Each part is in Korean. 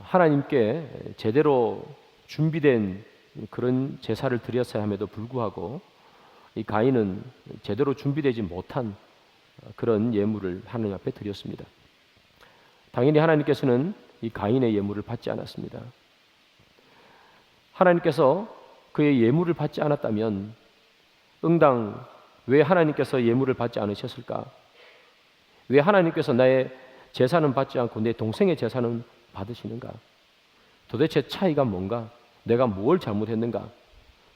하나님께 제대로 준비된 그런 제사를 드렸어야 함에도 불구하고 이 가인은 제대로 준비되지 못한 그런 예물을 하나님 앞에 드렸습니다. 당연히 하나님께서는 이 가인의 예물을 받지 않았습니다. 하나님께서 그의 예물을 받지 않았다면 응당 왜 하나님께서 예물을 받지 않으셨을까? 왜 하나님께서 나의 제사는 받지 않고 내 동생의 제사는 받으시는가? 도대체 차이가 뭔가? 내가 뭘 잘못했는가?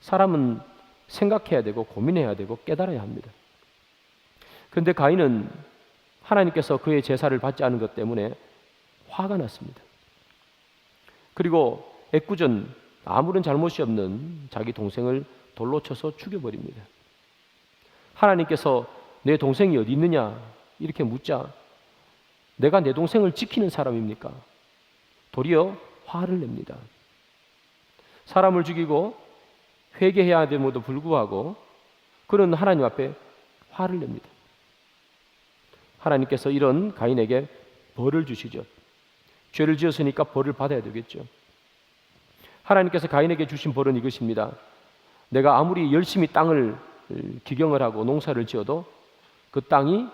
사람은 생각해야 되고 고민해야 되고 깨달아야 합니다. 그런데 가인은 하나님께서 그의 제사를 받지 않은 것 때문에 화가 났습니다. 그리고 애꿎은 아무런 잘못이 없는 자기 동생을 돌로 쳐서 죽여버립니다. 하나님께서 내 동생이 어디 있느냐 이렇게 묻자 내가 내 동생을 지키는 사람입니까? 도리어 화를 냅니다. 사람을 죽이고 회개해야 됨에도 불구하고 그는 하나님 앞에 화를 냅니다. 하나님께서 이런 가인에게 벌을 주시죠. 죄를 지었으니까 벌을 받아야 되겠죠. 하나님께서 가인에게 주신 벌은 이것입니다. 내가 아무리 열심히 땅을 기경을 하고 농사를 지어도 그 땅이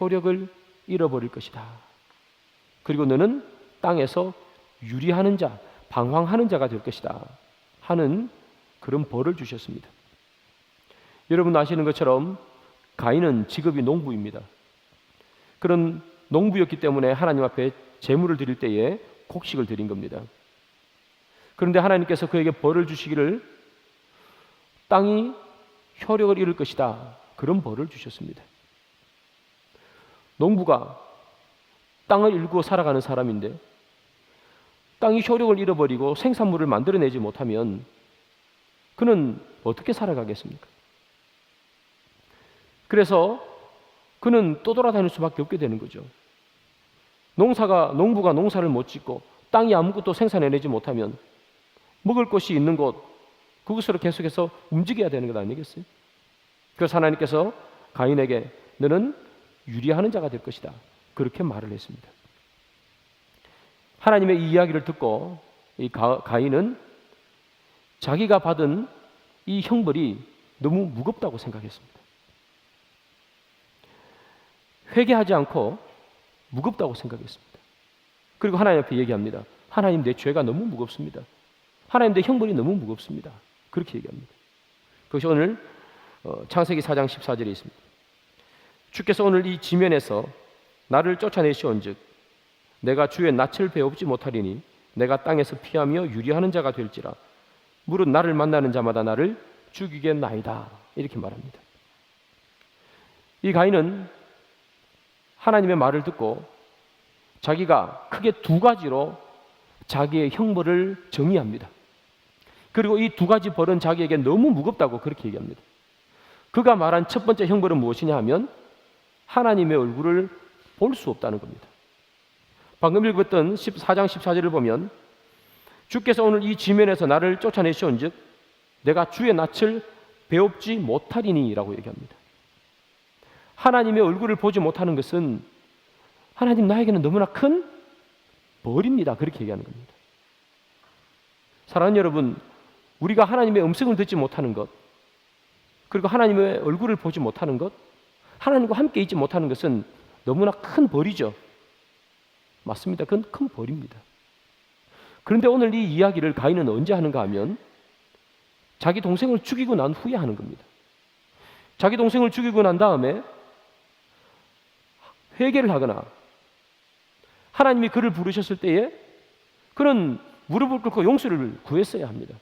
효력을 잃어버릴 것이다. 그리고 너는 땅에서 유리하는 자, 방황하는 자가 될 것이다 하는 그런 벌을 주셨습니다. 여러분 아시는 것처럼 가인은 직업이 농부입니다. 그런 농부였기 때문에 하나님 앞에 제물을 드릴 때에 곡식을 드린 겁니다. 그런데 하나님께서 그에게 벌을 주시기를 땅이 효력을 잃을 것이다 그런 벌을 주셨습니다. 농부가 땅을 일구어 살아가는 사람인데 땅이 효력을 잃어버리고 생산물을 만들어내지 못하면 그는 어떻게 살아가겠습니까? 그래서 그는 떠돌아다닐 수밖에 없게 되는 거죠. 농부가 농사를 못 짓고 땅이 아무것도 생산해내지 못하면 먹을 것이 있는 곳 그곳으로 계속해서 움직여야 되는 것 아니겠어요? 그래서 하나님께서 가인에게 너는 유리하는 자가 될 것이다 그렇게 말을 했습니다. 하나님의 이 이야기를 듣고 이 가인은 자기가 받은 이 형벌이 너무 무겁다고 생각했습니다. 회개하지 않고 무겁다고 생각했습니다. 그리고 하나님 앞에 얘기합니다. 하나님 내 죄가 너무 무겁습니다. 하나님 내 형벌이 너무 무겁습니다. 그렇게 얘기합니다. 그것이 오늘 창세기 4장 14절에 있습니다. 주께서 오늘 이 지면에서 나를 쫓아내시온즉 내가 주의 낯을 배웁지 못하리니 내가 땅에서 피하며 유리하는 자가 될지라 무릇 나를 만나는 자마다 나를 죽이겠나이다 이렇게 말합니다. 이 가인은 하나님의 말을 듣고 자기가 크게 두 가지로 자기의 형벌을 정의합니다. 그리고 이 두 가지 벌은 자기에게 너무 무겁다고 그렇게 얘기합니다. 그가 말한 첫 번째 형벌은 무엇이냐 하면 하나님의 얼굴을 볼 수 없다는 겁니다. 방금 읽었던 4장 14절을 보면 주께서 오늘 이 지면에서 나를 쫓아내시온즉 내가 주의 낯을 배웁지 못하리니 라고 얘기합니다. 하나님의 얼굴을 보지 못하는 것은 하나님 나에게는 너무나 큰 벌입니다. 그렇게 얘기하는 겁니다. 사랑하는 여러분, 우리가 하나님의 음성을 듣지 못하는 것 그리고 하나님의 얼굴을 보지 못하는 것 하나님과 함께 있지 못하는 것은 너무나 큰 벌이죠. 맞습니다. 그건 큰 벌입니다. 그런데 오늘 이 이야기를 가인은 언제 하는가 하면 자기 동생을 죽이고 난 후에 하는 겁니다. 자기 동생을 죽이고 난 다음에 회개를 하거나 하나님이 그를 부르셨을 때에 그는 무릎을 꿇고 용서를 구했어야 합니다.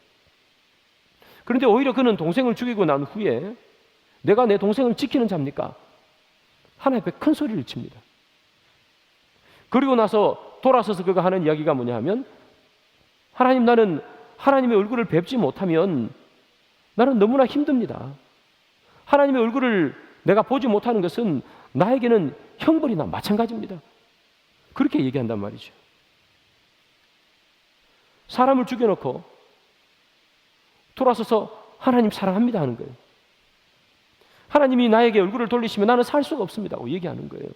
그런데 오히려 그는 동생을 죽이고 난 후에 내가 내 동생을 지키는 자입니까? 하나님 앞에 큰 소리를 칩니다. 그리고 나서 돌아서서 그가 하는 이야기가 뭐냐 하면 하나님 나는 하나님의 얼굴을 뵙지 못하면 나는 너무나 힘듭니다. 하나님의 얼굴을 내가 보지 못하는 것은 나에게는 형벌이나 마찬가지입니다. 그렇게 얘기한단 말이죠. 사람을 죽여놓고 돌아서서 하나님 사랑합니다 하는 거예요. 하나님이 나에게 얼굴을 돌리시면 나는 살 수가 없습니다 하고 얘기하는 거예요.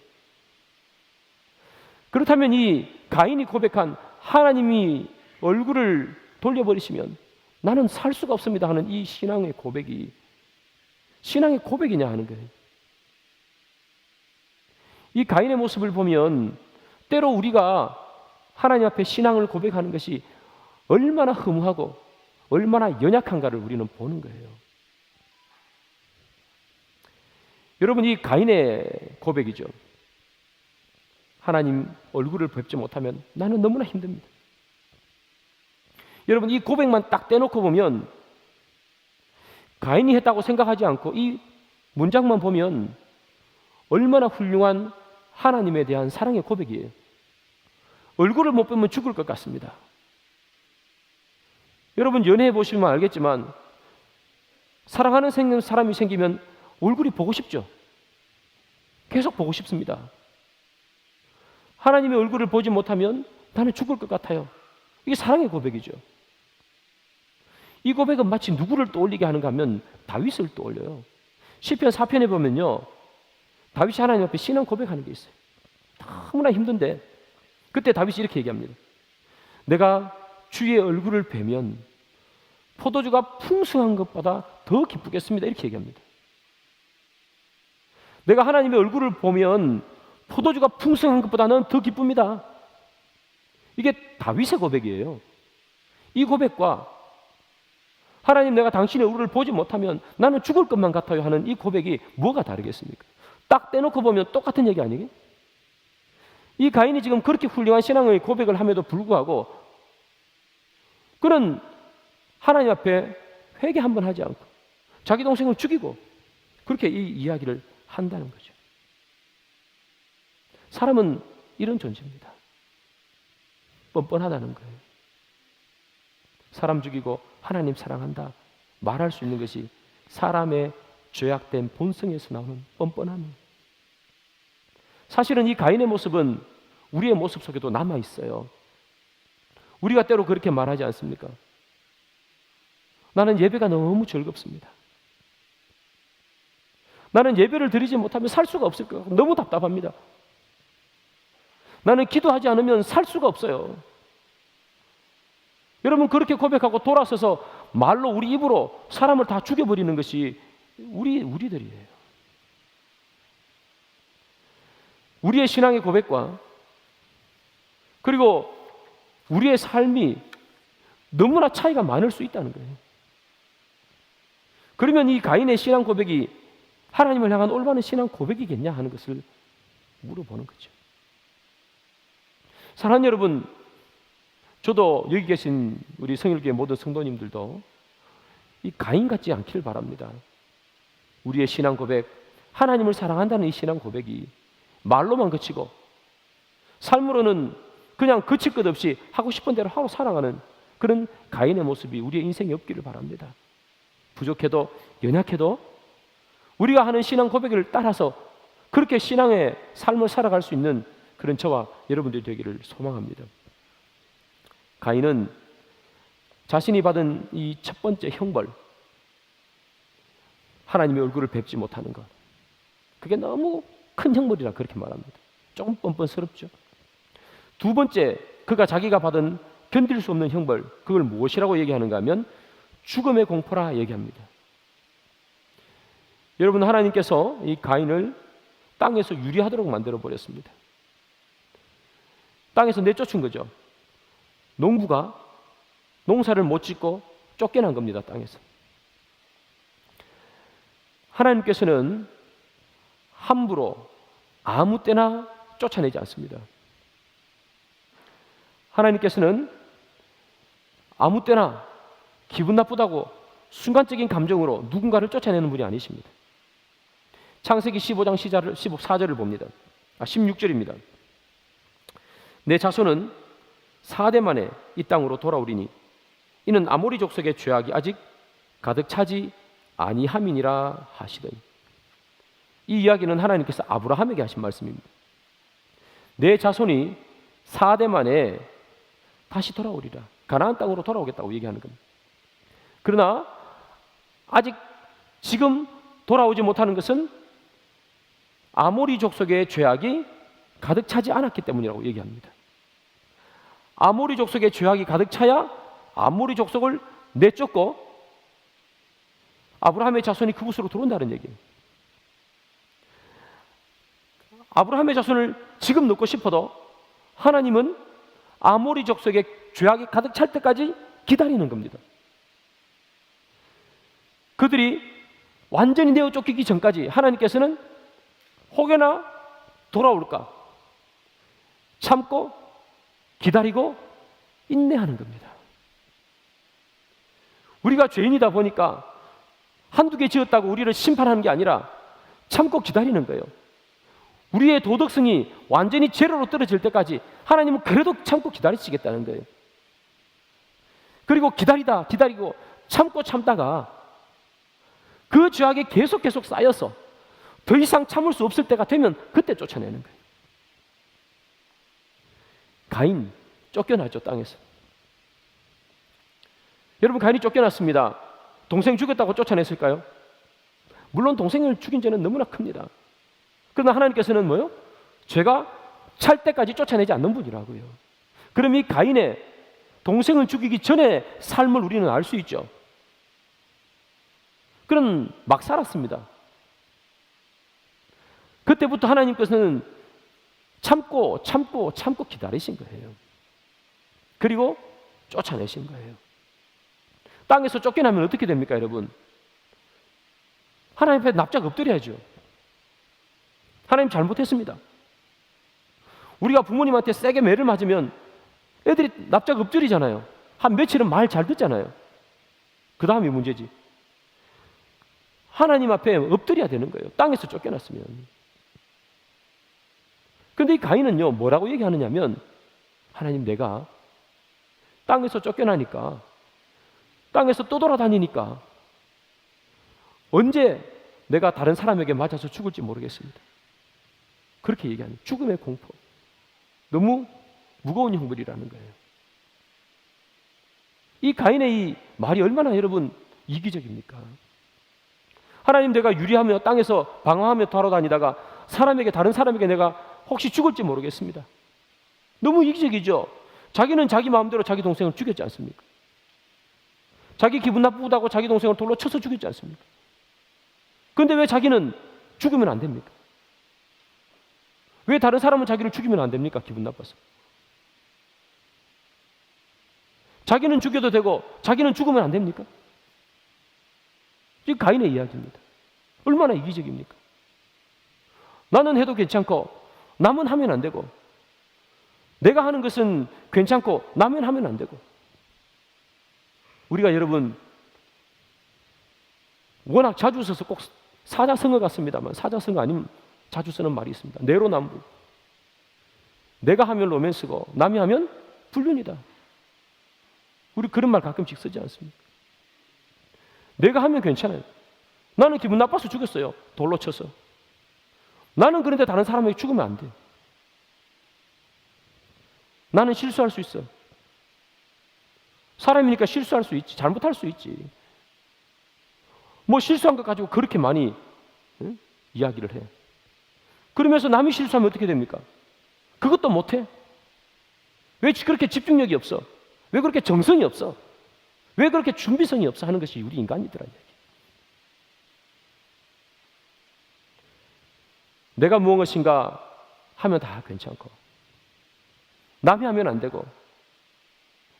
그렇다면 이 가인이 고백한 하나님이 얼굴을 돌려버리시면 나는 살 수가 없습니다 하는 이 신앙의 고백이 신앙의 고백이냐 하는 거예요. 이 가인의 모습을 보면 때로 우리가 하나님 앞에 신앙을 고백하는 것이 얼마나 허무하고 얼마나 연약한가를 우리는 보는 거예요. 여러분, 이 가인의 고백이죠. 하나님 얼굴을 뵙지 못하면 나는 너무나 힘듭니다. 여러분, 이 고백만 딱 떼놓고 보면 가인이 했다고 생각하지 않고 이 문장만 보면 얼마나 훌륭한 하나님에 대한 사랑의 고백이에요. 얼굴을 못 보면 죽을 것 같습니다. 여러분, 연애해 보시면 알겠지만 사랑하는 사람이 생기면 얼굴이 보고 싶죠. 계속 보고 싶습니다. 하나님의 얼굴을 보지 못하면 나는 죽을 것 같아요. 이게 사랑의 고백이죠. 이 고백은 마치 누구를 떠올리게 하는가 하면 다윗을 떠올려요. 시편 4편에 보면요, 다윗이 하나님 앞에 신앙 고백하는 게 있어요. 너무나 힘든데 그때 다윗이 이렇게 얘기합니다. 내가 주의 얼굴을 뵈면 포도주가 풍성한 것보다 더 기쁘겠습니다. 이렇게 얘기합니다. 내가 하나님의 얼굴을 보면 포도주가 풍성한 것보다는 더 기쁩니다. 이게 다윗의 고백이에요. 이 고백과 하나님, 내가 당신의 얼굴을 보지 못하면 나는 죽을 것만 같아요 하는 이 고백이 뭐가 다르겠습니까? 딱 떼놓고 보면 똑같은 얘기 아니겠? 이 가인이 지금 그렇게 훌륭한 신앙의 고백을 함에도 불구하고 그는 하나님 앞에 회개 한번 하지 않고 자기 동생을 죽이고 그렇게 이 이야기를 한다는 거죠. 사람은 이런 존재입니다. 뻔뻔하다는 거예요. 사람 죽이고 하나님 사랑한다 말할 수 있는 것이 사람의 죄악된 본성에서 나오는 뻔뻔함이에요. 사실은 이 가인의 모습은 우리의 모습 속에도 남아 있어요. 우리가 때로 그렇게 말하지 않습니까? 나는 예배가 너무 즐겁습니다. 나는 예배를 드리지 못하면 살 수가 없을 것 같고 너무 답답합니다. 나는 기도하지 않으면 살 수가 없어요. 여러분, 그렇게 고백하고 돌아서서 말로 우리 입으로 사람을 다 죽여버리는 것이 우리들이에요. 우리의 신앙의 고백과 그리고 우리의 삶이 너무나 차이가 많을 수 있다는 거예요. 그러면 이 가인의 신앙 고백이 하나님을 향한 올바른 신앙 고백이겠냐 하는 것을 물어보는 거죠. 사랑하는 여러분, 저도 여기 계신 우리 성일교회 모든 성도님들도 이 가인 같지 않기를 바랍니다. 우리의 신앙 고백, 하나님을 사랑한다는 이 신앙 고백이 말로만 그치고 삶으로는 그냥 그칠 것 없이 하고 싶은 대로 하고 살아가는 그런 가인의 모습이 우리의 인생에 없기를 바랍니다. 부족해도 연약해도 우리가 하는 신앙 고백을 따라서 그렇게 신앙의 삶을 살아갈 수 있는 그런 저와 여러분들이 되기를 소망합니다. 가인은 자신이 받은 이 첫 번째 형벌, 하나님의 얼굴을 뵙지 못하는 것, 그게 너무 큰 형벌이라 그렇게 말합니다. 조금 뻔뻔스럽죠. 두 번째, 자기가 받은 견딜 수 없는 형벌, 그걸 무엇이라고 얘기하는가 하면 죽음의 공포라 얘기합니다. 여러분, 하나님께서 이 가인을 땅에서 유리하도록 만들어 버렸습니다. 땅에서 내쫓은 거죠. 농부가 농사를 못 짓고 쫓겨난 겁니다. 땅에서. 하나님께서는 함부로 아무 때나 쫓아내지 않습니다. 하나님께서는 아무 때나 기분 나쁘다고 순간적인 감정으로 누군가를 쫓아내는 분이 아니십니다. 창세기 15장 14절을 봅니다. 16절입니다. 내 자손은 4대 만에 이 땅으로 돌아오리니 이는 아모리 족속의 죄악이 아직 가득 차지 아니함이니라 하시더니, 이 이야기는 하나님께서 아브라함에게 하신 말씀입니다. 내 자손이 4대 만에 다시 돌아오리라, 가나안 땅으로 돌아오겠다고 얘기하는 겁니다. 그러나 아직 지금 돌아오지 못하는 것은 아모리 족속의 죄악이 가득 차지 않았기 때문이라고 얘기합니다. 아모리 족속의 죄악이 가득 차야 아모리 족속을 내쫓고 아브라함의 자손이 그곳으로 들어온다는 얘기예요. 아브라함의 자손을 지금 넣고 싶어도 하나님은 아모리 족속의 죄악이 가득 찰 때까지 기다리는 겁니다. 그들이 완전히 내어 쫓기기 전까지 하나님께서는 혹여나 돌아올까 참고 기다리고 인내하는 겁니다. 우리가 죄인이다 보니까 한두 개 지었다고 우리를 심판하는 게 아니라 참고 기다리는 거예요. 우리의 도덕성이 완전히 제로로 떨어질 때까지 하나님은 그래도 참고 기다리시겠다는 거예요. 그리고 기다리고 참고 참다가 그 죄악이 계속 쌓여서 더 이상 참을 수 없을 때가 되면 그때 쫓아내는 거예요. 가인 쫓겨나죠, 땅에서. 여러분, 가인이 쫓겨났습니다. 동생 죽였다고 쫓아냈을까요? 물론 동생을 죽인 죄는 너무나 큽니다. 그러나 하나님께서는 뭐요? 죄가 찰 때까지 쫓아내지 않는 분이라고요. 그럼 이 가인의 동생을 죽이기 전에 삶을 우리는 알 수 있죠. 그는 막 살았습니다. 그때부터 하나님께서는 참고 기다리신 거예요. 그리고 쫓아내신 거예요. 땅에서 쫓겨나면 어떻게 됩니까, 여러분? 하나님 앞에 납작 엎드려야죠. 하나님 잘못했습니다. 우리가 부모님한테 세게 매를 맞으면 애들이 납작 엎드리잖아요. 한 며칠은 말 잘 듣잖아요. 그 다음이 문제지. 하나님 앞에 엎드려야 되는 거예요. 땅에서 쫓겨났으면. 그런데 이 가인은요, 뭐라고 얘기하느냐면, 하나님, 내가 땅에서 쫓겨나니까, 땅에서 떠돌아다니니까 언제 내가 다른 사람에게 맞아서 죽을지 모르겠습니다. 그렇게 얘기하는 죽음의 공포. 너무 무거운 형벌이라는 거예요. 이 가인의 이 말이 얼마나 여러분 이기적입니까? 하나님, 내가 유리하며 땅에서 방황하며 돌아다니다가 다른 사람에게 내가 혹시 죽을지 모르겠습니다. 너무 이기적이죠. 자기는 자기 마음대로 자기 동생을 죽였지 않습니까? 자기 기분 나쁘다고 자기 동생을 돌로 쳐서 죽였지 않습니까? 그런데 왜 자기는 죽으면 안 됩니까? 왜 다른 사람은 자기를 죽이면 안 됩니까? 기분 나빠서. 자기는 죽여도 되고 자기는 죽으면 안 됩니까? 이 가인의 이야기입니다. 얼마나 이기적입니까? 나는 해도 괜찮고 남은 하면 안 되고, 내가 하는 것은 괜찮고 남은 하면 안 되고. 우리가 여러분 워낙 자주 써서 꼭 사자성어 같습니다만 사자성어 아니면 자주 쓰는 말이 있습니다. 내로남불. 내가 하면 로맨스고 남이 하면 불륜이다. 우리 그런 말 가끔씩 쓰지 않습니까? 내가 하면 괜찮아요. 나는 기분 나빠서 죽였어요. 돌로 쳐서. 나는 그런데 다른 사람에게 죽으면 안 돼. 나는 실수할 수 있어. 사람이니까 실수할 수 있지. 잘못할 수 있지. 뭐 실수한 것 가지고 그렇게 많이 이야기를 해. 그러면서 남이 실수하면 어떻게 됩니까? 그것도 못해. 왜 그렇게 집중력이 없어? 왜 그렇게 정성이 없어? 왜 그렇게 준비성이 없어? 하는 것이 우리 인간이더라. 내가 무엇인가 하면 다 괜찮고 남이 하면 안 되고,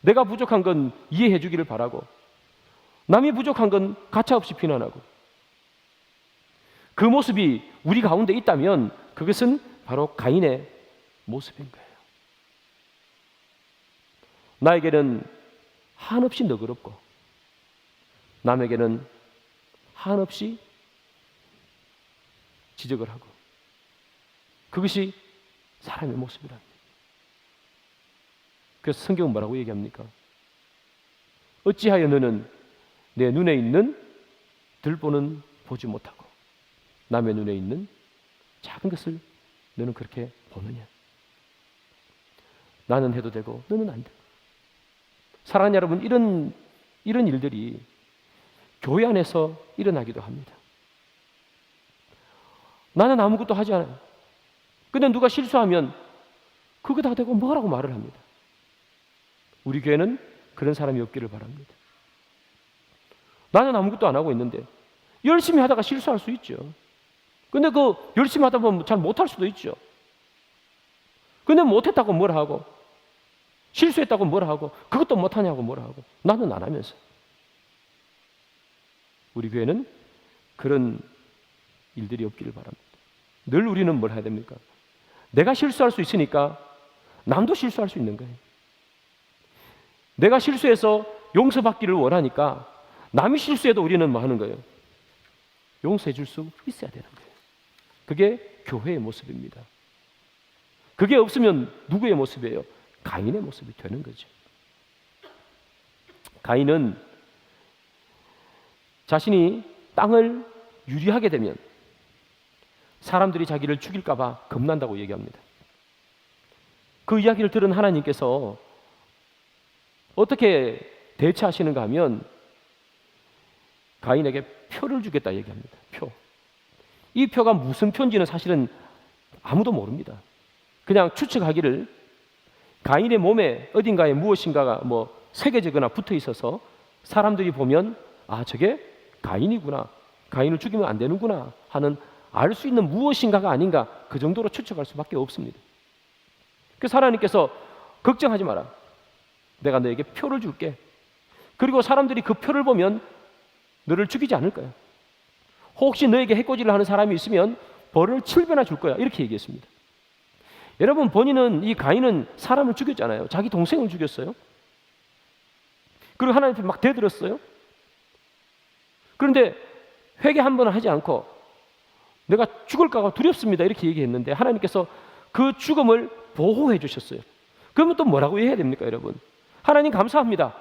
내가 부족한 건 이해해 주기를 바라고 남이 부족한 건 가차없이 비난하고, 그 모습이 우리 가운데 있다면 그것은 바로 가인의 모습인 거예요. 나에게는 한없이 너그럽고 남에게는 한없이 지적을 하고, 그것이 사람의 모습이랍니다. 그래서 성경은 뭐라고 얘기합니까? 어찌하여 너는 내 눈에 있는 들보는 보지 못하고 남의 눈에 있는 작은 것을 너는 그렇게 보느냐? 나는 해도 되고 너는 안 돼. 사랑하는 여러분, 이런 일들이 교회 안에서 일어나기도 합니다. 나는 아무것도 하지 않아요. 근데 누가 실수하면 그거 다 되고 뭐라고 말을 합니다. 우리 교회는 그런 사람이 없기를 바랍니다. 나는 아무것도 안 하고 있는데 열심히 하다가 실수할 수 있죠. 근데 그 열심히 하다 보면 잘 못할 수도 있죠. 근데 못했다고 뭐라 하고, 실수했다고 뭐라 하고, 그것도 못하냐고 뭐라 하고, 나는 안 하면서. 우리 교회는 그런 일들이 없기를 바랍니다. 늘 우리는 뭘 해야 됩니까? 내가 실수할 수 있으니까 남도 실수할 수 있는 거예요. 내가 실수해서 용서받기를 원하니까 남이 실수해도 우리는 뭐 하는 거예요? 용서해 줄 수 있어야 되는 거예요. 그게 교회의 모습입니다. 그게 없으면 누구의 모습이에요? 가인의 모습이 되는 거죠. 가인은 자신이 땅을 유리하게 되면 사람들이 자기를 죽일까 봐 겁난다고 얘기합니다. 그 이야기를 들은 하나님께서 어떻게 대처하시는가 하면 가인에게 표를 주겠다 얘기합니다. 표. 이 표가 무슨 표인지는 사실은 아무도 모릅니다. 그냥 추측하기를 가인의 몸에 어딘가에 무엇인가가 새겨지거나 붙어 있어서 사람들이 보면 아, 저게 가인이구나, 가인을 죽이면 안 되는구나 하는 알 수 있는 무엇인가가 아닌가, 그 정도로 추측할 수밖에 없습니다. 그래서 하나님께서 걱정하지 마라, 내가 너에게 표를 줄게. 그리고 사람들이 그 표를 보면 너를 죽이지 않을 거야. 혹시 너에게 해코지를 하는 사람이 있으면 벌을 7배나 줄 거야, 이렇게 얘기했습니다. 여러분, 본인은, 이 가인은 사람을 죽였잖아요. 자기 동생을 죽였어요. 그리고 하나님 앞에 막 대들었어요. 그런데 회개 한 번은 하지 않고 내가 죽을까 두렵습니다, 이렇게 얘기했는데 하나님께서 그 죽음을 보호해 주셨어요. 그러면 또 뭐라고 해야 됩니까, 여러분? 하나님 감사합니다.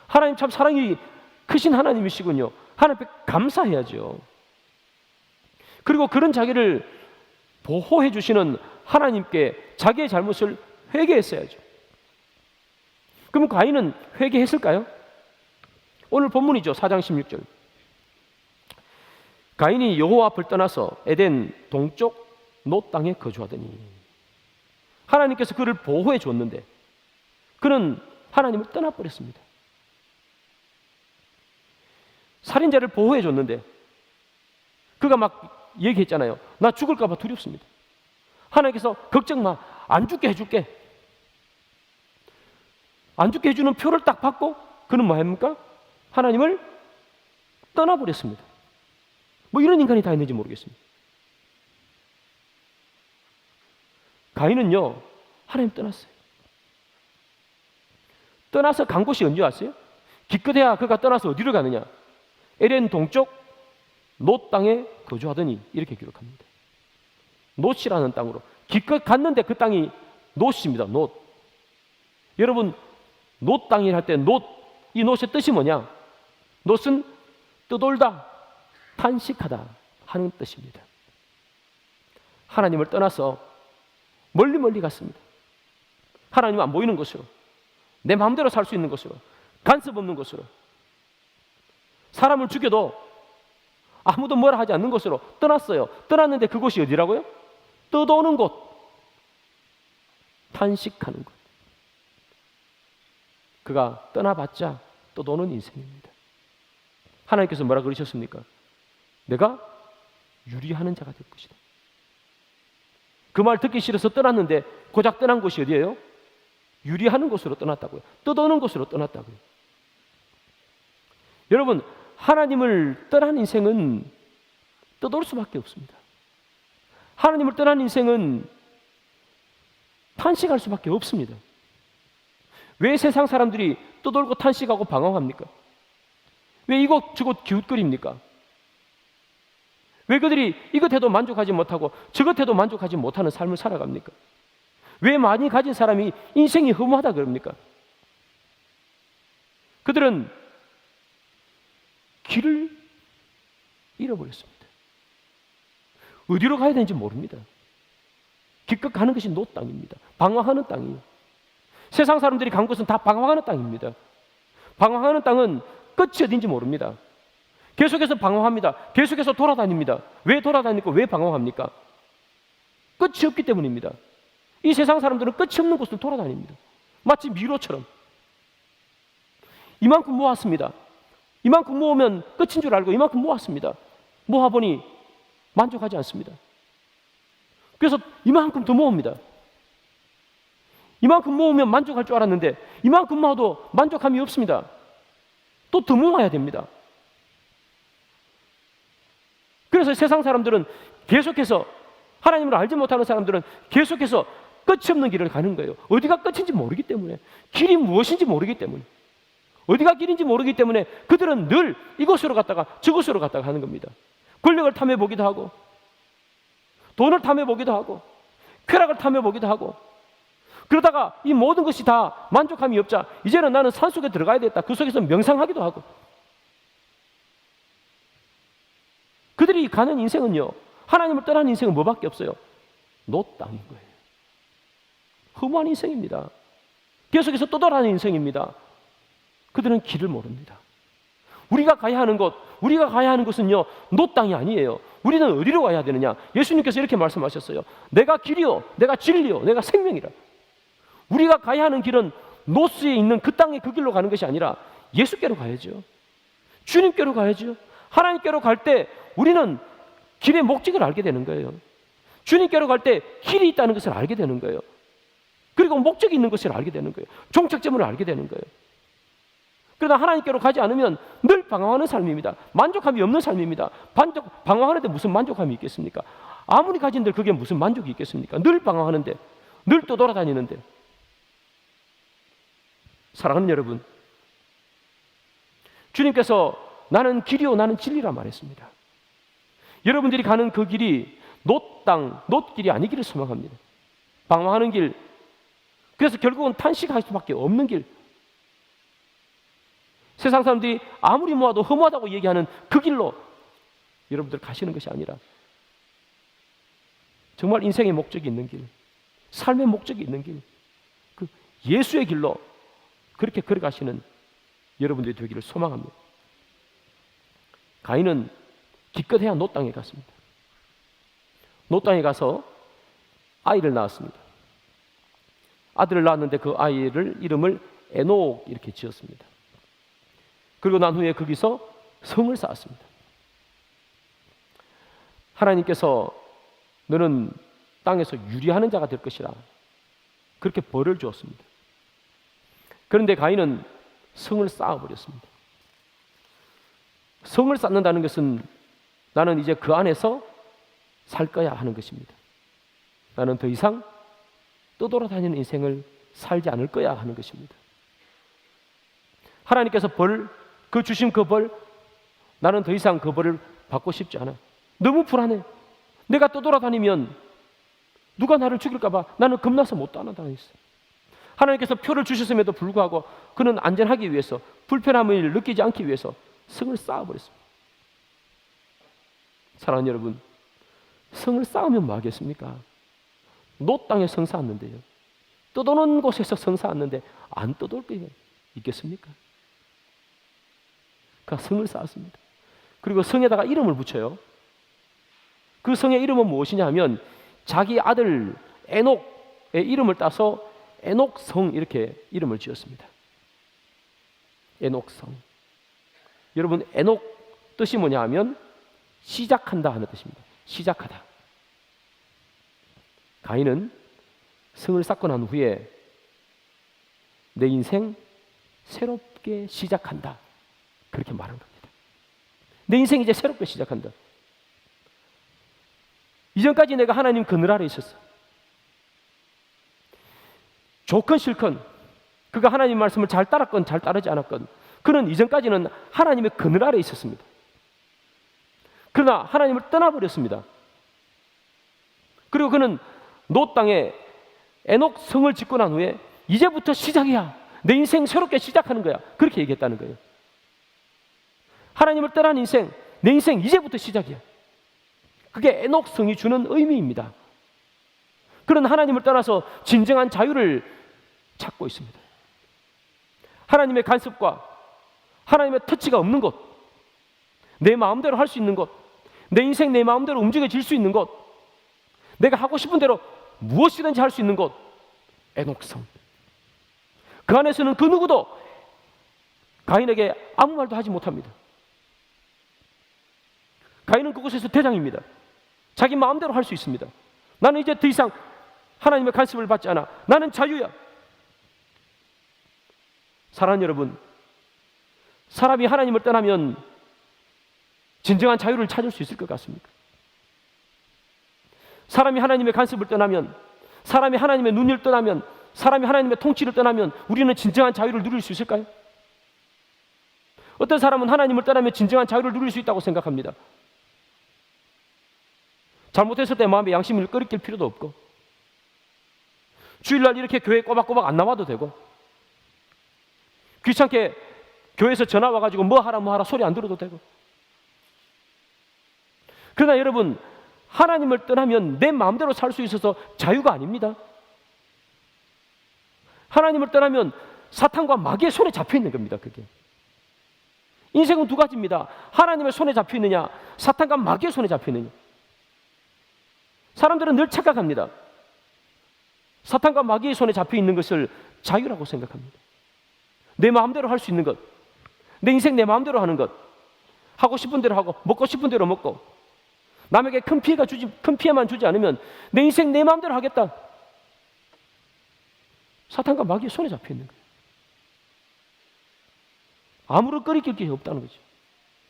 하나님 참 사랑이 크신 하나님이시군요. 하나님 앞에 감사해야죠. 그리고 그런 자기를 보호해 주시는 하나님께 자기의 잘못을 회개했어야죠. 그럼 가인은 회개했을까요? 오늘 본문이죠. 4장 16절. 가인이 여호와 앞을 떠나서 에덴 동쪽 놋 땅에 거주하더니, 하나님께서 그를 보호해 줬는데 그는 하나님을 떠나버렸습니다. 살인자를 보호해 줬는데 그가 막 얘기했잖아요. 나 죽을까 봐 두렵습니다. 하나님께서 걱정 마, 안 죽게 해줄게. 안 죽게 해주는 표를 딱 받고 그는 뭐 합니까? 하나님을 떠나버렸습니다. 뭐 이런 인간이 다 있는지 모르겠습니다. 가인은요, 하나님 떠났어요. 떠나서 간 곳이 언제 왔어요? 기껏해야 그가 떠나서 어디로 가느냐? 에덴 동쪽 놋 땅에 거주하더니, 이렇게 기록합니다. 놋이라는 땅으로 기껏 갔는데 그 땅이 놋입니다. 놋. 여러분, 놋 땅이라 할 때 이 놋의 뜻이 뭐냐? 놋은 떠돌다, 탄식하다 하는 뜻입니다. 하나님을 떠나서 멀리 갔습니다. 하나님 안 보이는 곳으로, 내 마음대로 살 수 있는 곳으로, 간섭 없는 곳으로, 사람을 죽여도 아무도 뭐라 하지 않는 곳으로 떠났어요. 떠났는데 그곳이 어디라고요? 떠도는 곳, 탄식하는 곳. 그가 떠나봤자 떠도는 인생입니다. 하나님께서 뭐라 그러셨습니까? 내가 유리하는 자가 될 것이다. 그 말 듣기 싫어서 떠났는데 고작 떠난 곳이 어디예요? 유리하는 곳으로 떠났다고요. 떠도는 곳으로 떠났다고요. 여러분, 하나님을 떠난 인생은 떠돌 수밖에 없습니다. 하나님을 떠난 인생은 탄식할 수밖에 없습니다. 왜 세상 사람들이 떠돌고 탄식하고 방황합니까? 왜 이곳저곳 기웃거립니까? 왜 그들이 이것에도 만족하지 못하고 저것에도 만족하지 못하는 삶을 살아갑니까? 왜 많이 가진 사람이 인생이 허무하다 그럽니까? 그들은 길을 잃어버렸습니다. 어디로 가야 되는지 모릅니다. 기껏 가는 것이 놋 땅입니다. 방황하는 땅이에요. 세상 사람들이 간 곳은 다 방황하는 땅입니다. 방황하는 땅은 끝이 어딘지 모릅니다. 계속해서 방황합니다. 계속해서 돌아다닙니다. 왜 돌아다니고 왜 방황합니까? 끝이 없기 때문입니다. 이 세상 사람들은 끝이 없는 곳을 돌아다닙니다. 마치 미로처럼. 이만큼 모았습니다. 이만큼 모으면 끝인 줄 알고 이만큼 모았습니다. 모아보니 만족하지 않습니다. 그래서 이만큼 더 모읍니다. 이만큼 모으면 만족할 줄 알았는데 이만큼 모아도 만족함이 없습니다. 또 더 모아야 됩니다. 그래서 세상 사람들은 계속해서, 하나님을 알지 못하는 사람들은 계속해서 끝이 없는 길을 가는 거예요. 어디가 끝인지 모르기 때문에, 길이 무엇인지 모르기 때문에, 어디가 길인지 모르기 때문에 그들은 늘 이곳으로 갔다가 저곳으로 갔다가 하는 겁니다. 권력을 탐해보기도 하고, 돈을 탐해보기도 하고, 쾌락을 탐해보기도 하고, 그러다가 이 모든 것이 다 만족함이 없자 이제는 나는 산속에 들어가야 되겠다. 그 속에서 명상하기도 하고. 그들이 가는 인생은요, 하나님을 떠난 인생은 뭐밖에 없어요? 노땅인 거예요. 허무한 인생입니다. 계속해서 떠돌아가는 인생입니다. 그들은 길을 모릅니다. 우리가 가야 하는 것은요, 노땅이 아니에요. 우리는 어디로 가야 되느냐? 예수님께서 이렇게 말씀하셨어요. 내가 길이요, 내가 진리요, 내가 생명이라. 우리가 가야 하는 길은 노스에 있는 그 땅의 그 길로 가는 것이 아니라 예수께로 가야죠. 주님께로 가야죠. 하나님께로 갈 때 우리는 길의 목적을 알게 되는 거예요. 주님께로 갈 때 길이 있다는 것을 알게 되는 거예요. 그리고 목적이 있는 것을 알게 되는 거예요. 종착점을 알게 되는 거예요. 그러나 하나님께로 가지 않으면 늘 방황하는 삶입니다. 만족함이 없는 삶입니다. 방황하는데 무슨 만족함이 있겠습니까? 아무리 가진들 그게 무슨 만족이 있겠습니까? 늘 방황하는데, 늘 또 돌아다니는데. 사랑하는 여러분, 주님께서 나는 길이요 나는 진리라 말했습니다. 여러분들이 가는 그 길이 놋길이 아니기를 소망합니다. 방황하는 길, 그래서 결국은 탄식할 수밖에 없는 길, 세상 사람들이 아무리 모아도 허무하다고 얘기하는 그 길로 여러분들 가시는 것이 아니라 정말 인생의 목적이 있는 길, 삶의 목적이 있는 길, 그 예수의 길로 그렇게 걸어가시는 여러분들이 되기를 소망합니다. 가인은 기껏해야 놋 땅에 갔습니다. 놋 땅에 가서 아이를 낳았습니다. 아들을 낳았는데 그 아이를 이름을 에녹 이렇게 지었습니다. 그리고 난 후에 거기서 성을 쌓았습니다. 하나님께서 너는 땅에서 유리하는 자가 될 것이라 그렇게 벌을 주었습니다. 그런데 가인은 성을 쌓아버렸습니다. 성을 쌓는다는 것은 나는 이제 그 안에서 살 거야 하는 것입니다. 나는 더 이상 떠돌아다니는 인생을 살지 않을 거야 하는 것입니다. 하나님께서 그 주신 그 벌, 나는 더 이상 그 벌을 받고 싶지 않아. 너무 불안해. 내가 떠돌아다니면 누가 나를 죽일까 봐 나는 겁나서 못 떠나다니겠어. 하나님께서 표를 주셨음에도 불구하고 그는 안전하기 위해서, 불편함을 느끼지 않기 위해서 성을 쌓아버렸습니다. 사랑하는 여러분, 성을 쌓으면 뭐 하겠습니까? 놋 땅에 성 쌓았는데요, 떠도는 곳에서 성 쌓았는데 안 떠돌 게 있겠습니까? 그 성을 쌓았습니다. 그리고 성에다가 이름을 붙여요. 그 성의 이름은 무엇이냐 하면 자기 아들 에녹의 이름을 따서 에녹성 이렇게 이름을 지었습니다. 에녹성. 여러분, 에녹 뜻이 뭐냐 하면 시작한다 하는 뜻입니다. 시작하다. 가인은 성을 쌓고 난 후에 내 인생 새롭게 시작한다 그렇게 말한 겁니다. 내 인생 이제 새롭게 시작한다. 이전까지 내가 하나님 그늘 아래 있었어. 좋건 싫건, 그가 하나님 말씀을 잘 따랐건 잘 따르지 않았건, 그는 이전까지는 하나님의 그늘 아래 있었습니다. 그러나 하나님을 떠나버렸습니다. 그리고 그는 놋 땅에 에녹 성을 짓고 난 후에 이제부터 시작이야. 내 인생 새롭게 시작하는 거야. 그렇게 얘기했다는 거예요. 하나님을 떠난 인생, 내 인생 이제부터 시작이야. 그게 에녹 성이 주는 의미입니다. 그런 하나님을 떠나서 진정한 자유를 찾고 있습니다. 하나님의 간섭과 하나님의 터치가 없는 곳, 내 마음대로 할 수 있는 곳, 내 인생 내 마음대로 움직여질 수 있는 곳, 내가 하고 싶은 대로 무엇이든지 할 수 있는 곳, 에녹성. 그 안에서는 그 누구도 가인에게 아무 말도 하지 못합니다. 가인은 그곳에서 대장입니다. 자기 마음대로 할 수 있습니다. 나는 이제 더 이상 하나님의 간섭을 받지 않아. 나는 자유야. 사랑하는 여러분, 사람이 하나님을 떠나면 진정한 자유를 찾을 수 있을 것 같습니까? 사람이 하나님의 간섭을 떠나면, 사람이 하나님의 눈을 떠나면, 사람이 하나님의 통치를 떠나면 우리는 진정한 자유를 누릴 수 있을까요? 어떤 사람은 하나님을 떠나면 진정한 자유를 누릴 수 있다고 생각합니다. 잘못했을 때 마음에 양심을 끓일 필요도 없고, 주일날 이렇게 교회 꼬박꼬박 안 나와도 되고, 귀찮게 교회에서 전화 와가지고 뭐 하라 소리 안 들어도 되고. 그러나 여러분, 하나님을 떠나면 내 마음대로 살 수 있어서 자유가 아닙니다. 하나님을 떠나면 사탄과 마귀의 손에 잡혀 있는 겁니다. 그게 인생은 두 가지입니다. 하나님의 손에 잡혀 있느냐, 사탄과 마귀의 손에 잡혀 있느냐. 사람들은 늘 착각합니다. 사탄과 마귀의 손에 잡혀 있는 것을 자유라고 생각합니다. 내 마음대로 할 수 있는 것, 내 인생 내 마음대로 하는 것, 하고 싶은 대로 하고 먹고 싶은 대로 먹고, 남에게 큰 피해만 주지 않으면 내 인생 내 마음대로 하겠다. 사탄과 마귀의 손에 잡혀 있는 거예요. 아무런 끓일 게 없다는 거죠.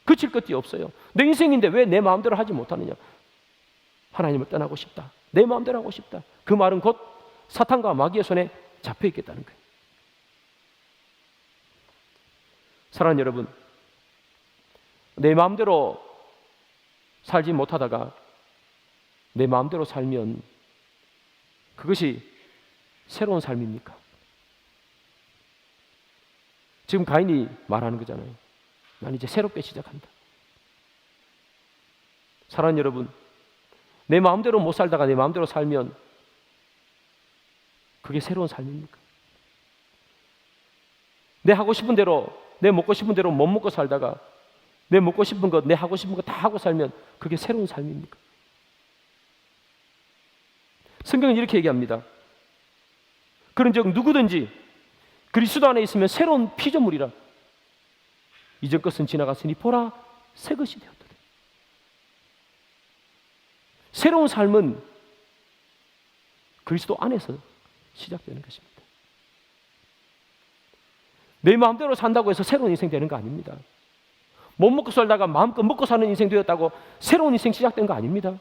그칠 것이 없어요. 내 인생인데 왜 내 마음대로 하지 못하느냐. 하나님을 떠나고 싶다. 내 마음대로 하고 싶다. 그 말은 곧 사탄과 마귀의 손에 잡혀 있겠다는 거예요. 사랑하는 여러분, 내 마음대로 살지 못하다가 내 마음대로 살면 그것이 새로운 삶입니까? 지금 가인이 말하는 거잖아요. 난 이제 새롭게 시작한다. 사랑하는 여러분, 내 마음대로 못 살다가 내 마음대로 살면 그게 새로운 삶입니까? 내 하고 싶은 대로, 내 먹고 싶은 대로 못 먹고 살다가 내 먹고 싶은 것, 내 하고 싶은 것 다 하고 살면 그게 새로운 삶입니까? 성경은 이렇게 얘기합니다. 그런즉 누구든지 그리스도 안에 있으면 새로운 피조물이라. 이전 것은 지나갔으니 보라 새 것이 되었다. 새로운 삶은 그리스도 안에서 시작되는 것입니다. 내 마음대로 산다고 해서 새로운 인생 되는 거 아닙니다. 못 먹고 살다가 마음껏 먹고 사는 인생 되었다고 새로운 인생 시작된 거 아닙니다.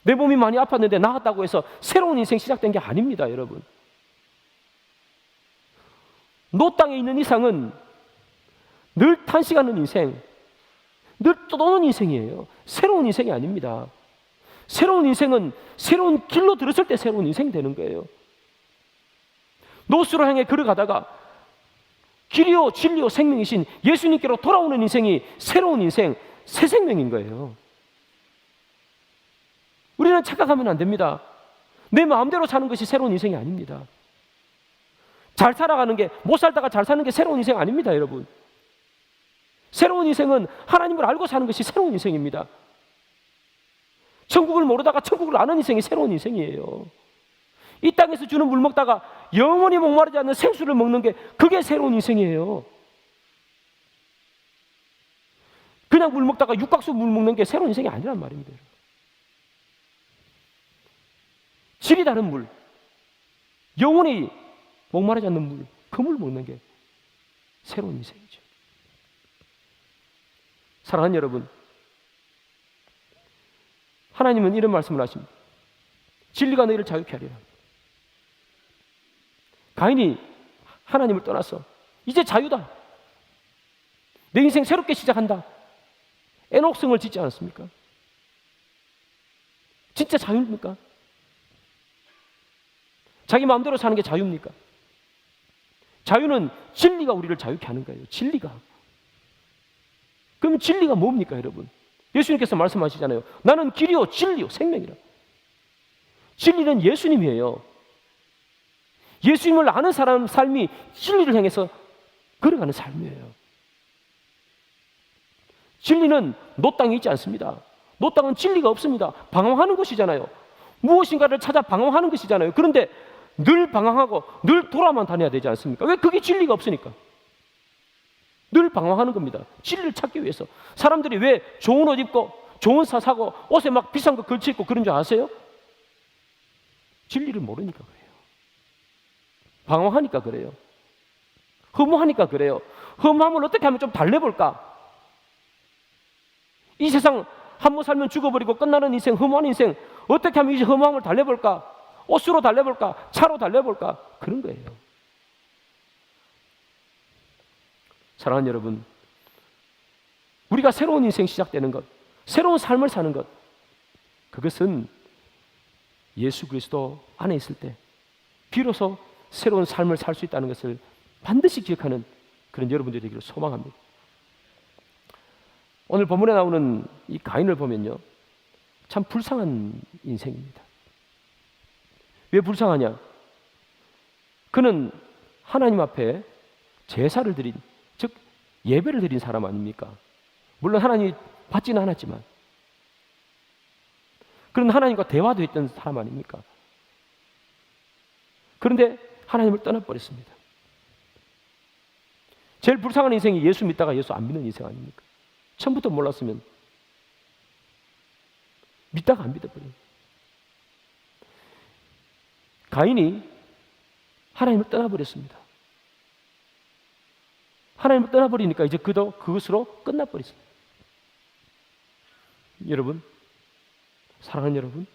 내 몸이 많이 아팠는데 나았다고 해서 새로운 인생 시작된 게 아닙니다, 여러분. 노 땅에 있는 이상은 늘 탄식하는 인생, 늘 떠도는 인생이에요. 새로운 인생이 아닙니다. 새로운 인생은 새로운 길로 들었을 때 새로운 인생이 되는 거예요. 노스로 향해 걸어가다가 길이요 진리요 생명이신 예수님께로 돌아오는 인생이 새로운 인생, 새 생명인 거예요. 우리는 착각하면 안 됩니다. 내 마음대로 사는 것이 새로운 인생이 아닙니다. 잘 살아가는 게, 못 살다가 잘 사는 게 새로운 인생 아닙니다, 여러분. 새로운 인생은 하나님을 알고 사는 것이 새로운 인생입니다. 천국을 모르다가 천국을 아는 인생이 새로운 인생이에요. 이 땅에서 주는 물 먹다가 영원히 목마르지 않는 생수를 먹는 게 그게 새로운 인생이에요. 그냥 물 먹다가 육각수 물 먹는 게 새로운 인생이 아니란 말입니다. 질이 다른 물, 영원히 목마르지 않는 물, 그 물 먹는 게 새로운 인생이죠. 사랑하는 여러분, 하나님은 이런 말씀을 하십니다. 진리가 너희를 자유케 하리라. 가인이 하나님을 떠났어. 이제 자유다. 내 인생 새롭게 시작한다. 에녹성을 짓지 않았습니까? 진짜 자유입니까? 자기 마음대로 사는 게 자유입니까? 자유는 진리가 우리를 자유케 하는 거예요. 진리가. 그럼 진리가 뭡니까, 여러분? 예수님께서 말씀하시잖아요. 나는 길이요 진리요 생명이라. 진리는 예수님이에요. 예수님을 아는 사람 삶이 진리를 향해서 걸어가는 삶이에요. 진리는 노 땅에 있지 않습니다. 노 땅은 진리가 없습니다. 방황하는 것이잖아요. 무엇인가를 찾아 방황하는 것이잖아요. 그런데 늘 방황하고 늘 돌아만 다녀야 되지 않습니까? 왜? 그게 진리가 없으니까. 늘 방황하는 겁니다. 진리를 찾기 위해서. 사람들이 왜 좋은 옷 입고 좋은 차 사고 옷에 막 비싼 거 걸쳐 입고 그런 줄 아세요? 진리를 모르니까 그래요. 방황하니까 그래요. 허무하니까 그래요. 허무함을 어떻게 하면 좀 달래볼까? 이 세상 한 번 살면 죽어버리고 끝나는 인생, 허무한 인생, 어떻게 하면 이 허무함을 달래볼까? 옷으로 달래볼까? 차로 달래볼까? 그런 거예요. 사랑하는 여러분, 우리가 새로운 인생 시작되는 것, 새로운 삶을 사는 것, 그것은 예수 그리스도 안에 있을 때 비로소 새로운 삶을 살 수 있다는 것을 반드시 기억하는 그런 여러분들이 되기를 소망합니다. 오늘 본문에 나오는 이 가인을 보면요, 참 불쌍한 인생입니다. 왜 불쌍하냐? 그는 하나님 앞에 제사를 드린, 즉 예배를 드린 사람 아닙니까? 물론 하나님이 받지는 않았지만 그런 하나님과 대화도 했던 사람 아닙니까? 그런데 하나님을 떠나버렸습니다. 제일 불쌍한 인생이 예수 믿다가 예수 안 믿는 인생 아닙니까? 처음부터 몰랐으면 믿다가 안 믿어버려요. 가인이 하나님을 떠나버렸습니다. 하나님을 떠나버리니까 이제 그도 그것으로 끝나버렸습니다. 여러분, 사랑하는 여러분,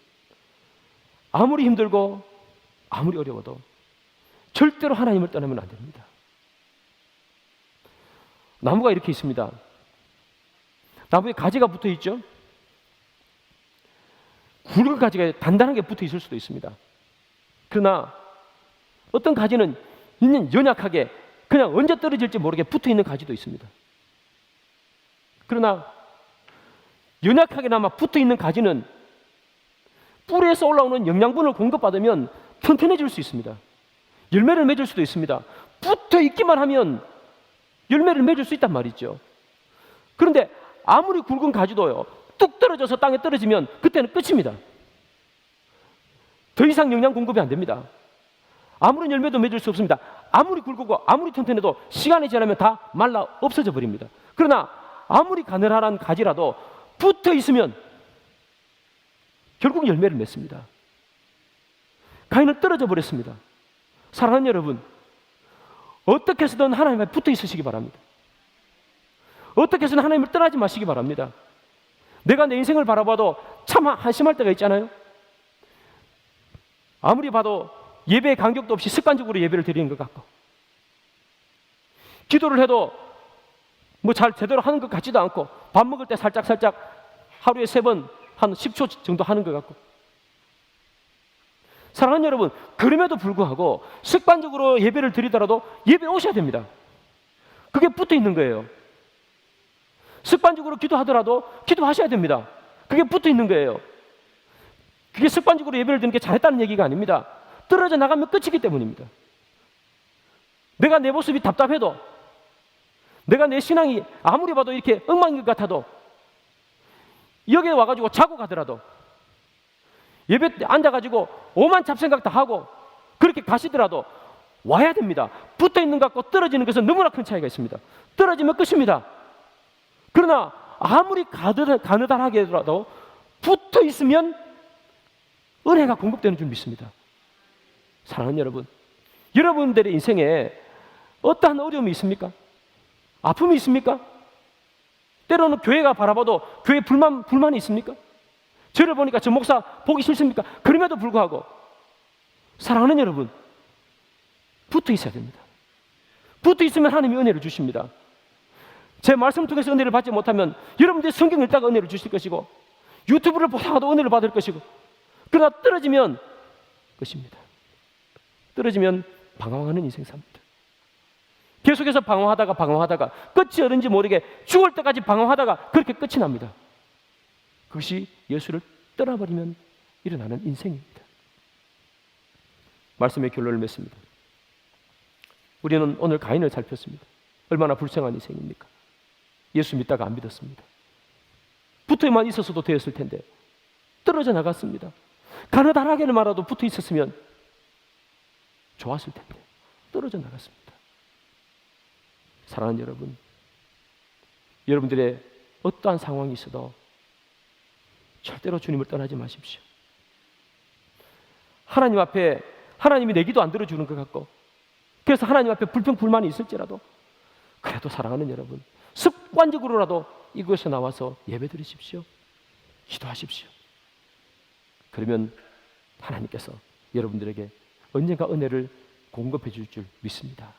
아무리 힘들고 아무리 어려워도 절대로 하나님을 떠나면 안 됩니다. 나무가 이렇게 있습니다. 나무에 가지가 붙어 있죠. 굵은 가지가 단단하게 붙어 있을 수도 있습니다. 그러나 어떤 가지는 연약하게 그냥 언제 떨어질지 모르게 붙어 있는 가지도 있습니다. 그러나 연약하게나마 붙어 있는 가지는 뿌리에서 올라오는 영양분을 공급받으면 튼튼해질 수 있습니다. 열매를 맺을 수도 있습니다. 붙어 있기만 하면 열매를 맺을 수 있단 말이죠. 그런데 아무리 굵은 가지도요, 뚝 떨어져서 땅에 떨어지면 그때는 끝입니다. 더 이상 영양 공급이 안 됩니다. 아무런 열매도 맺을 수 없습니다. 아무리 굵고 아무리 튼튼해도 시간이 지나면 다 말라 없어져 버립니다. 그러나 아무리 가늘한 가지라도 붙어 있으면 결국 열매를 맺습니다. 가인은 떨어져 버렸습니다. 사랑하는 여러분, 어떻게 해서든 하나님 앞에 붙어 있으시기 바랍니다. 어떻게 해서든 하나님을 떠나지 마시기 바랍니다. 내가 내 인생을 바라봐도 참 한심할 때가 있잖아요. 아무리 봐도 예배의 간격도 없이 습관적으로 예배를 드리는 것 같고, 기도를 해도 뭐 잘 제대로 하는 것 같지도 않고, 밥 먹을 때 살짝 하루에 3번 한 10초 정도 하는 것 같고. 사랑하는 여러분, 그럼에도 불구하고 습관적으로 예배를 드리더라도 예배에 오셔야 됩니다. 그게 붙어 있는 거예요. 습관적으로 기도하더라도 기도하셔야 됩니다. 그게 붙어 있는 거예요. 그게 습관적으로 예배를 드리는 게 잘했다는 얘기가 아닙니다. 떨어져 나가면 끝이기 때문입니다. 내가 내 모습이 답답해도, 내가 내 신앙이 아무리 봐도 이렇게 엉망인 것 같아도, 여기에 와가지고 자고 가더라도, 예배 때 앉아가지고 오만 잡생각 다 하고 그렇게 가시더라도 와야 됩니다. 붙어 있는 것과 떨어지는 것은 너무나 큰 차이가 있습니다. 떨어지면 끝입니다. 그러나 아무리 가느다랗게 하더라도 붙어 있으면 은혜가 공급되는 줄 믿습니다. 사랑하는 여러분, 여러분들의 인생에 어떠한 어려움이 있습니까? 아픔이 있습니까? 때로는 교회가 바라봐도 교회 불만이 있습니까? 저를 보니까 저 목사 보기 싫습니까? 그럼에도 불구하고 사랑하는 여러분, 붙어 있어야 됩니다. 붙어 있으면 하나님이 은혜를 주십니다. 제 말씀 통해서 은혜를 받지 못하면 여러분들이 성경 읽다가 은혜를 주실 것이고, 유튜브를 보다가도 은혜를 받을 것이고, 그러나 떨어지면 것입니다. 떨어지면 방황하는 인생 삽니다. 계속해서 방황하다가 끝이 어딘지 모르게 죽을 때까지 방황하다가 그렇게 끝이 납니다. 그것이 예수를 떠나버리면 일어나는 인생입니다. 말씀의 결론을 맺습니다. 우리는 오늘 가인을 살폈습니다. 얼마나 불쌍한 인생입니까? 예수 믿다가 안 믿었습니다. 붙어만 있었어도 되었을 텐데 떨어져 나갔습니다. 가느다랗게는 말아도 붙어 있었으면 좋았을 텐데 떨어져 나갔습니다. 사랑하는 여러분, 여러분들의 어떠한 상황이 있어도 절대로 주님을 떠나지 마십시오. 하나님 앞에 하나님이 내 기도 안 들어주는 것 같고, 그래서 하나님 앞에 불평불만이 있을지라도 그래도 사랑하는 여러분, 습관적으로라도 이곳에 나와서 예배 드리십시오. 기도하십시오. 그러면 하나님께서 여러분들에게 언젠가 은혜를 공급해 줄 줄 믿습니다.